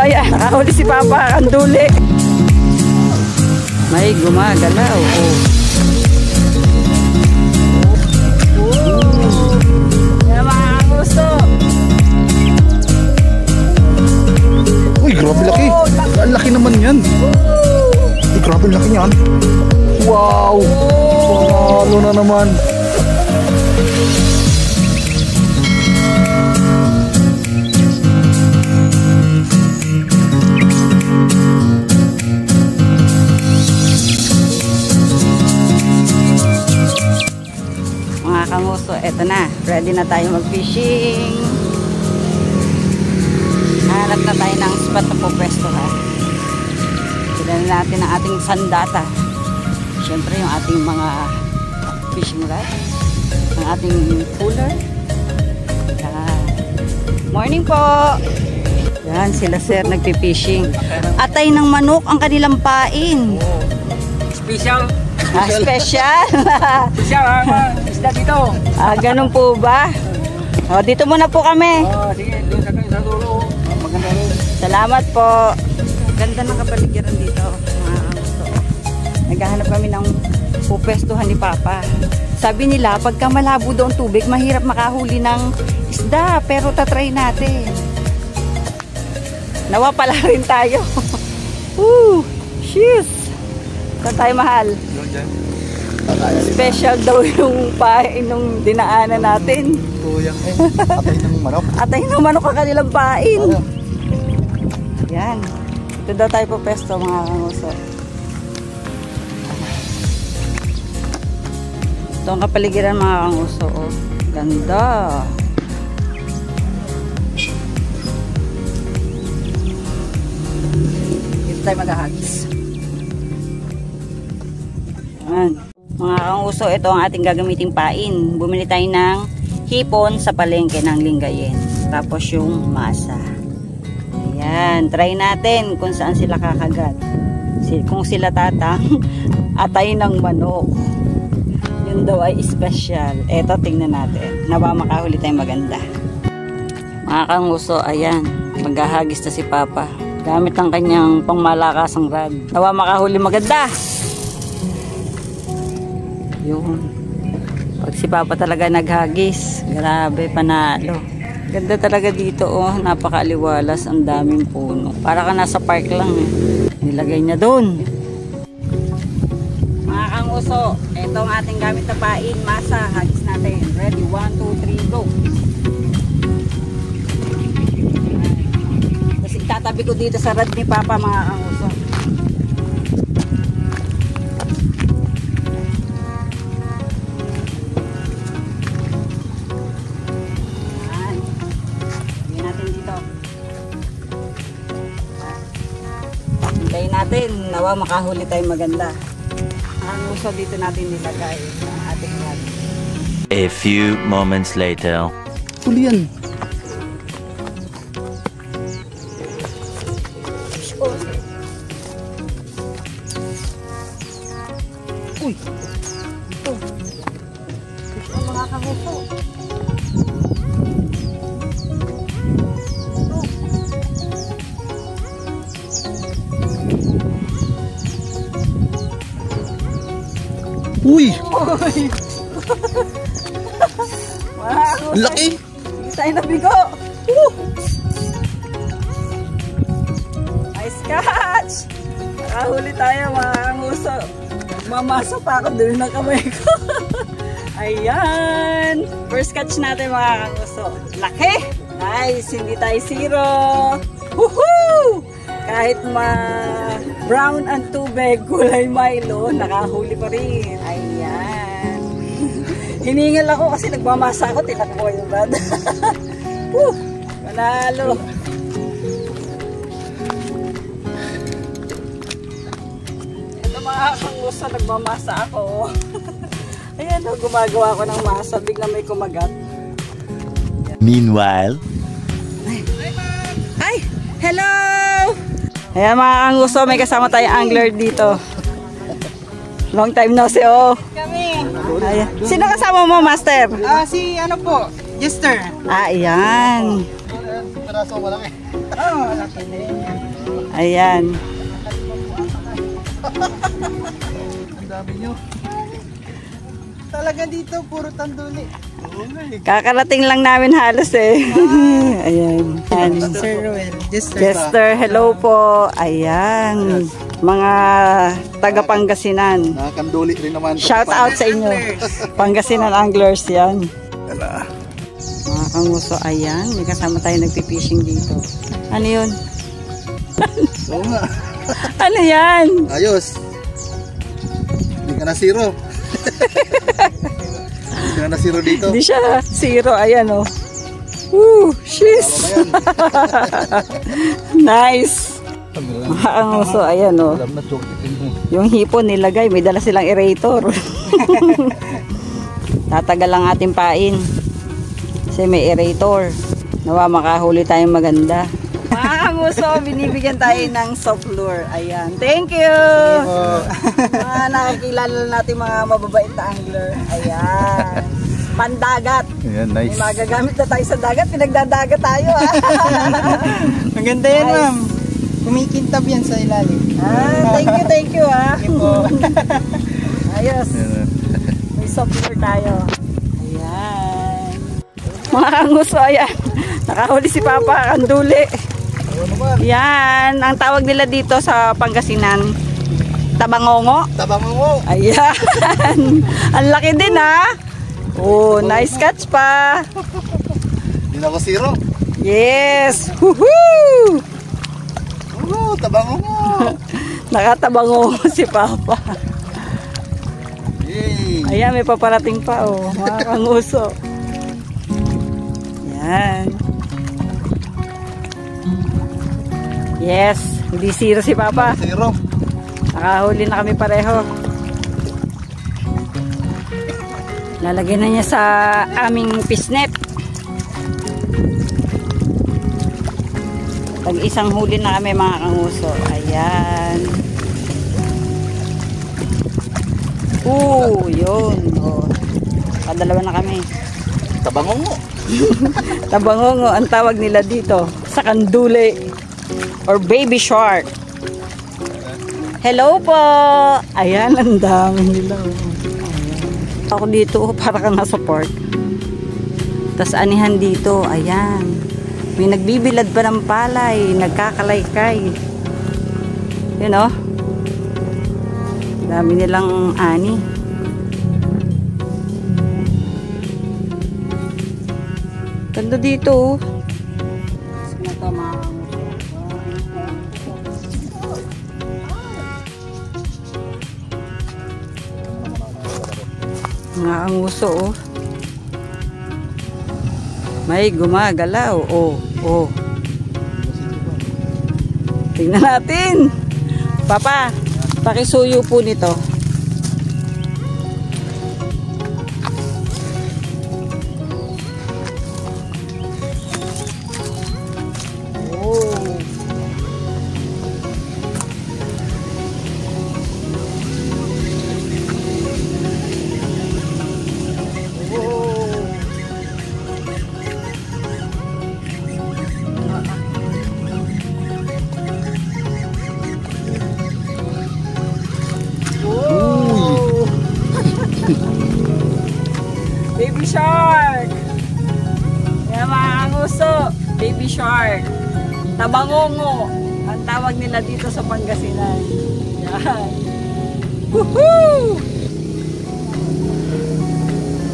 Ayan, nakahuli si Papa, ang duli. May gumagalaw. Oh. Yan mga kamuso. Uy, grabe laki. Ang laki naman yan. Uy, grabe laki yan. Wow. Panalo na naman. Kamuso, eto na, ready na tayo mag-fishing. Hanap na tayo ng spot na po pwesto ha. Tignan natin ang ating sandata. Siyempre yung ating mga fishing rod, ang ating cooler. Morning po. Yan sila sir nagpi-fishing. Atay ng manok ang kanilang pain. Special. Special. Special ang isda dito. Ganun po ba? O, dito muna po kami. Sige, doon sa dulo. Maganda rin. Salamat po. Ganda ng kapaligiran dito. Naghahanap kami ng pupwestuhan ni Papa. Sabi nila, pagka malabo daw ang tubig, mahirap makahuli ng isda. Pero tatry natin. Nawa pala rin tayo. Woo! Cheers! Saan tayo mahal? Special daw yung pain nung dinaanan natin. Tuyang atay ng manok. Atay ng manok ang kanilang pain. Yan. Ito daw tayo po pesto mga kamuso. Ito ang kapaligiran mga kamuso. Oh. Ganda. Ito tayo mag-hugs. Mga kanguso, ito ang ating gagamiting pain. Bumili tayo ng hipon sa palengke ng Lingayen. Tapos yung masa. Ayan, try natin kung saan sila kakagat. Kung sila tatang, atay ng manok. Yun daw ay special. Eto, tingnan natin. Nawa makahuli tayong maganda. Mga kanguso, ayan. Maghahagis na si Papa. Gamit ang kanyang pangmalakasang rod. Nawa makahuli maganda. Yun. Pag si Papa talaga naghagis, grabe, panalo. Ganda talaga dito, oh, napakaaliwalas, ang daming puno. Para ka nasa park lang eh. Nilagay niya doon. Mga kanguso, ito ang ating gamit na pain, masa, hagis natin. Ready, 1, 2, 3, go. Tapos itatabi ko dito sa rod ni Papa mga kanguso. Hintayin natin, nawa makahuli tayong maganda. Ang uso dito natin nilagay sa ating rod. A few moments later. Huli yan. Uy! Ito. Ito mga kamuso. Uy! Wow! Laki! Hindi tayo nabigo! Nice catch! Nakahuli tayo mga kamuso. Mamasa pa ako doon ng kamay ko. Ayan! First catch natin mga kamuso. Laki! Nice! Hindi tayo zero! Woohoo! Kahit brown ang tubig, kulay Milo, nakahuli pa rin. Ayan. Hiningal ako kasi nagmamasa ako, tinakbo yung rod. Panalo. Ito mga kanguso, nagmamasa ako. Ayan, gumagawa ko ng masa, bigla may kumagat. Meanwhile. Ay! Hello! Ayan mga kanguso, may kasama tayong angler dito. Long time no see, oh. Kami. Ayan. Sino kasama mo, Master? Si ano po, Jester. Ayan. Piraso malaki. Ayan. Ang dami nyo. Talaga dito, puro tanduli. Kakarating lang namin halos eh. Ayan. Ayan. Sir Ruel, Jester, hello po. Ayan. Mga taga Pangasinan. Nakakanduli rin naman. Shout out sa inyo. Pangasinan anglers yan. Wala. Mga kanguso, ayan. May kasama tayo nagpipishing dito. Ano yun? Oo nga. Ano yan? Ayos. Hindi ka na zero. Hindi ka na zero dito. Hindi siya zero. Ayan oh. Woo! Sheesh! Nice! Mga kanguso, ayan oh. Alam na joke. Yung hipon nilagay, may dala silang aerator. Tatagal lang ating pain. Kasi may aerator. Nawa makahuli tayong maganda. Mga kanguso, binibigyan tayo ng soft lure. Ayan. Thank you! Nakakilala natin mga mababait na angler. Ayan. Pandagat. Ayan, May nice. magagamit na tayo sa dagat. Pinagdadagat tayo. Maganda yan, Nice. ma'am. Kumikintab yan sa ilalim. Thank you Po. Ayos. Ayan. May soft lure tayo. Ayan. Mga kanguso, ayan. Nakahuli si Papa, kanduli. Yan, ang tawag nila dito sa Pangasinan, tabangongo. Tabangongo. Ayan. Ang laki din ha. Oh, nice catch pa. Hindi na ako zero. Yes. Woohoo! Oo, tabangongo. Nakatabangongo si Papa. Yay. Ayan, may paparating pa oh, mga kanguso. Yan. Yes, hindi zero si Papa. Zero. Nakahuli na kami pareho. Lalagyan na niya sa aming pisnet. Tag-isang huli na kami mga kanguso. Ayan. Yun. Oh. Kadalawa na kami. Tabangongo. Tabangongo ang tawag nila dito sa kanduli or baby shark. Hello po. Ayan, ang dami nila. Ayan. Ako dito para kang nasa park. Tas anihan dito. Ayan. May nagbibilad pa ng palay. Nagkakalaykay. Yun oh. Dami nilang ani. Ganda dito oh. Mga anguso oh. May gumagalaw. Oh. Tingnan natin. Papa, pakisuyo po nito. Baby shark. Yan mga kanguso. Baby shark. Tabangongo. Ang tawag nila dito sa Pangasinan. Yan. Woohoo!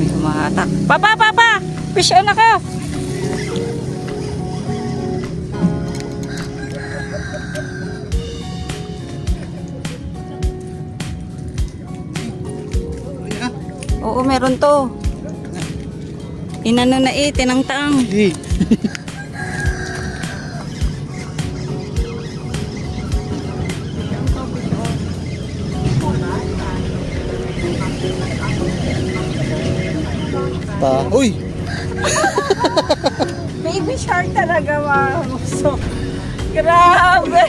May humahatak. Papa! Fish on ako! Oo, meron to. Inano na tinangtang. Hey. Uy! Baby shark talaga mga muso. Grabe.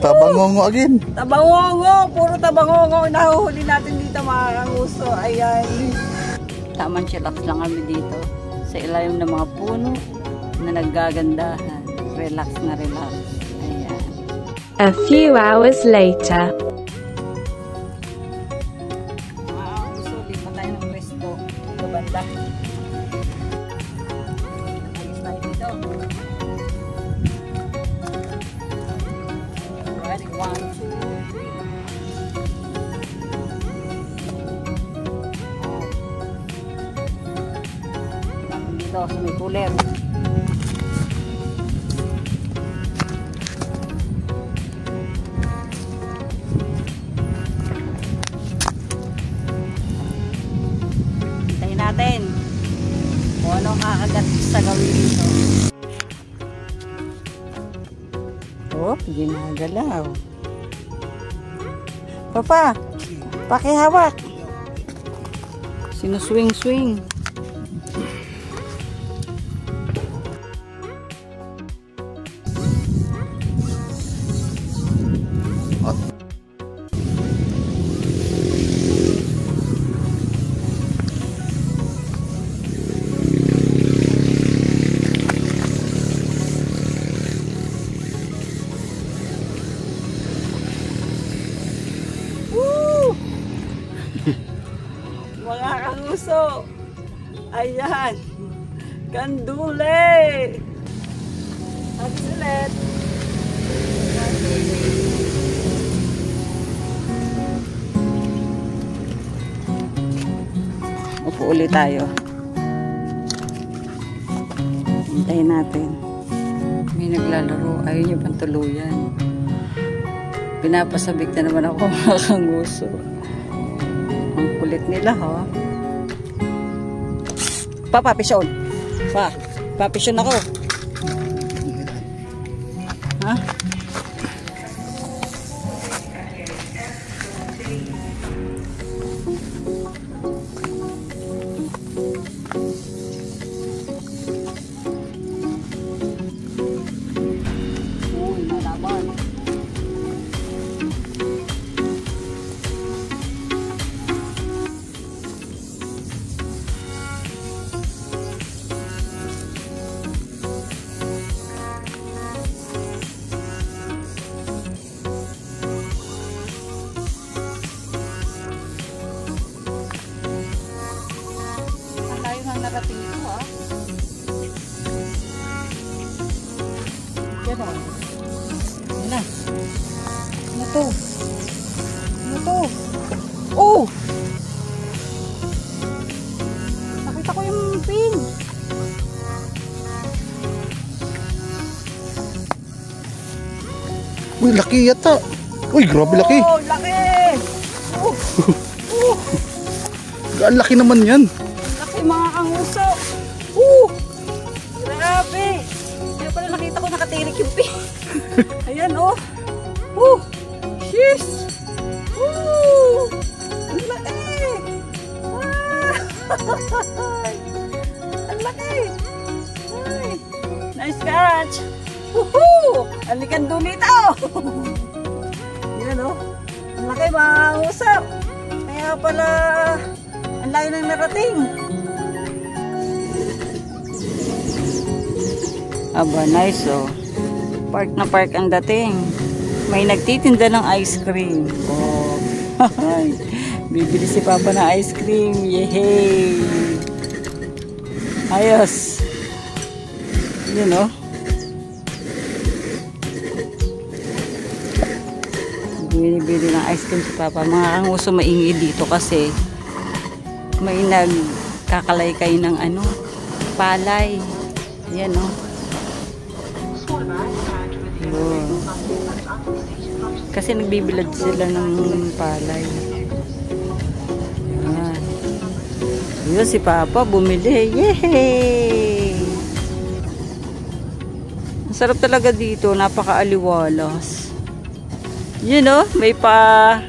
Tabangongo again. Tabangongo. Puro tabangongo. Nahuhuli natin dito mga kanguso. Ayan. Tamang chillax lang kami dito sa ilalim ng mga puno na naggagandahan. Relax na relax. Ayan. A few hours later. Gusto, lipat tayo ng pwesto. Ito banda. Ayos tayo dito. Ready? 1, 2, 3. Dito sa may cooler. Hintayin natin kung ano kakagat sa gawin dito. Oh, ginagalaw. Papa, pakihawak. Sinuswing-swing. Mga kanguso, ayan, kandule, excellent. Upo ulit tayo. Hintayin natin. May naglalaro, ayaw niyo pang tuluyan. Pinapasabik na naman ako mga kanguso. Ang kulit nila, ha? Papisyon. Papisyon ako. Ha? Uy, nalaban. Narating ito, ha? Yan o. Yan na. Ano to? Ano to? Oh! Nakita ko yung pin. Uy, laki yata. Uy, grabe laki. Oh, laki! Ang laki naman yan. Laki mga kanguso. Grabe. Kaya pala nakita ko nakatirik yung pin. Ayan, oh. Cheers. Ang laki. Ang laki. Ay, nice catch. Woohoo! Alikan doon dito. Yan, oh. Ang laki mga kanguso. Kaya pala ang layo nang narating. Aba, nice, oh. Park na park ang dating. May nagtitinda ng ice cream. Oh. Bibili si Papa ng ice cream. Yehey! Ayos. Yun, oh. Binibili ng ice cream si Papa. Mga kanguso maingi dito kasi may nagkakalaykay ng ano, palay. Yan, oh. Kasi nagbibilad sila ng palay. Yan. Yun si Papa bumili. Yehey! Ang sarap talaga dito. Napakaaliwalas. Yun, oh. May pa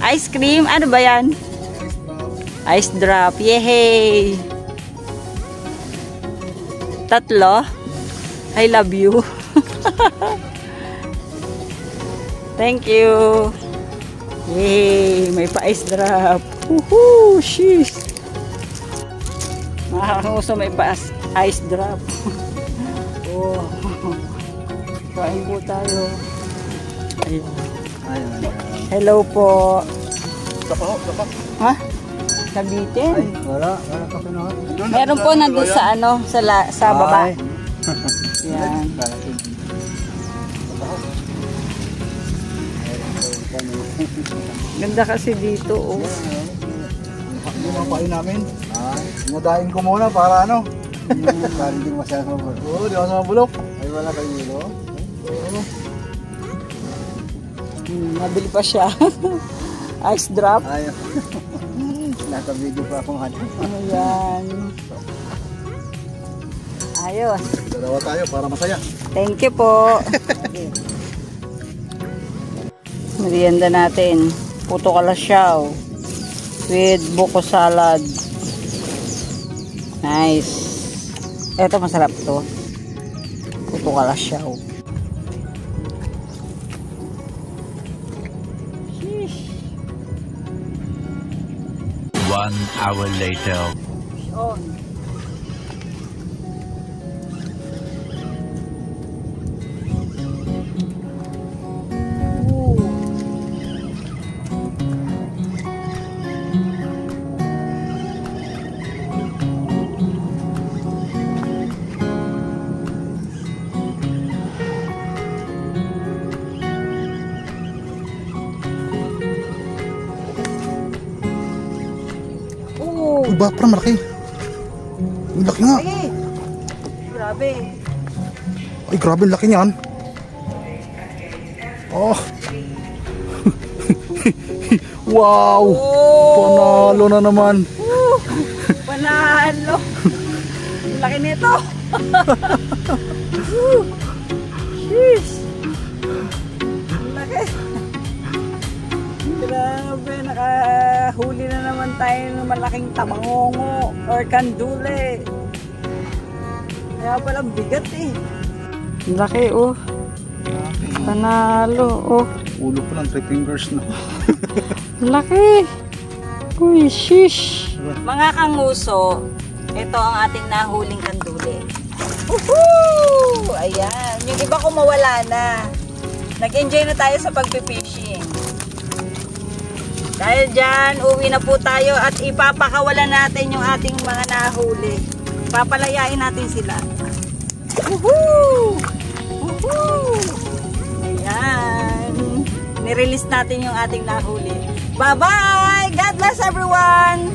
ice cream. Ano ba yan? Ice drop. Yehey! 3. I love you. Thank you. Yay! May pa-ice drop. Woohoo! Sheesh! Nakakagusto may ice drop. Oh. Kain po tayo. Ayan. Hello po. Ha? Kabitin? Ay, wala ka pinuha. Meron po nandun sa ano, sa baba. Yan. Ganda kasi dito, oh. Yung mga pain namin. Nadain ko muna para ano. Para hindi masyadong mabulok. Oo, di ako sa mabulok. Ay, wala kayo nilo. Oo. Nabili pa siya. Ice drop. Ayaw. Naka-video pa akong ano. Ayan. Ayos. Dalawa tayo para masaya. Thank you po. Merienda natin. Puto kalasyaw with buko salad. Nice. Ito masarap to. Puto kalasyaw. Sheesh. 1 hour later. On. Uy, ba, parang malaki. Ang laki nga. Ay, grabe. Ay, grabe, ang laki niyan. Oh. Wow. Panalo na naman. Panalo. Laki nito. Sheesh. Laki. Grabe, nakahuli na naman tayo ng malaking tamangongo or kandule. Kaya palang bigat eh. Laki oh. Panalo oh. Ulo pa lang, 3 fingers na. Laki. Uy, shish. Mga kanguso, ito ang ating nahuling kanduli. Woohoo! Ayan. Yung iba kumawala na. Nag-enjoy na tayo sa pagpipishing. Dahil dyan, uwi na po tayo at ipapakawalan natin yung ating mga nahuli. Papalayain natin sila. Woohoo! Woohoo! Ayan. Nirelease natin yung ating nahuli. Bye-bye! God bless everyone!